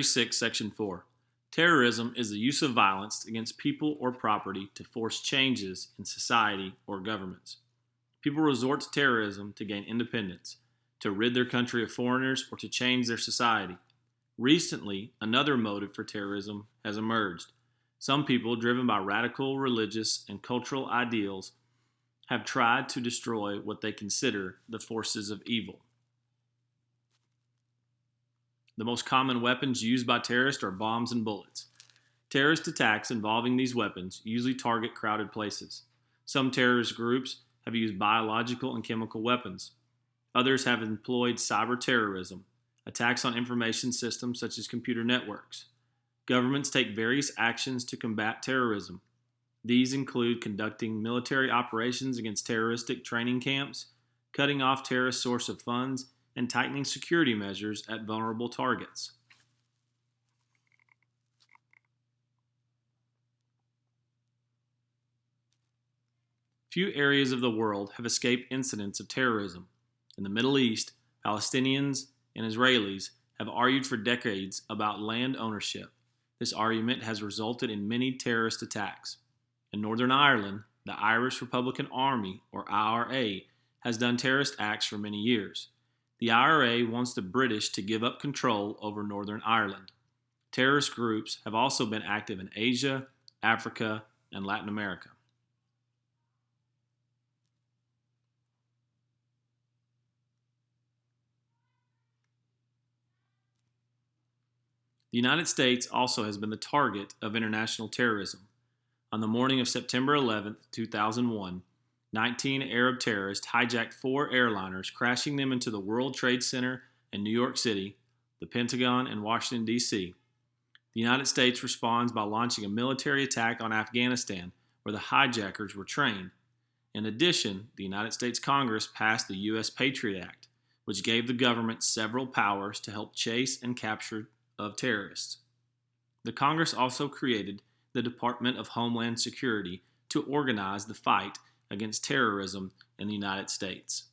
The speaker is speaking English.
36, Section 4. Terrorism is the use of violence against people or property to force changes in society or governments. People resort to terrorism to gain independence, to rid their country of foreigners, or to change their society. Recently, another motive for terrorism has emerged. Some people, driven by radical religious and cultural ideals, have tried to destroy what they consider the forces of evil. The most common weapons used by terrorists are bombs and bullets. Terrorist attacks involving these weapons usually target crowded places. Some terrorist groups have used biological and chemical weapons. Others have employed cyber terrorism, attacks on information systems such as computer networks. Governments take various actions to combat terrorism. These include conducting military operations against terroristic training camps, cutting off terrorist source of funds, and tightening security measures at vulnerable targets. Few areas of the world have escaped incidents of terrorism. In the Middle East, Palestinians and Israelis have argued for decades about land ownership. This argument has resulted in many terrorist attacks. In Northern Ireland, the Irish Republican Army, or IRA, has done terrorist acts for many years. The IRA wants the British to give up control over Northern Ireland. Terrorist groups have also been active in Asia, Africa, and Latin America. The United States also has been the target of international terrorism. On the morning of September 11, 2001, 19 Arab terrorists hijacked 4 airliners, crashing them into the World Trade Center in New York City, the Pentagon, and Washington, D.C. The United States responds by launching a military attack on Afghanistan, where the hijackers were trained. In addition, the United States Congress passed the U.S. Patriot Act, which gave the government several powers to help chase and capture of terrorists. The Congress also created the Department of Homeland Security to organize the fight against terrorism in the United States.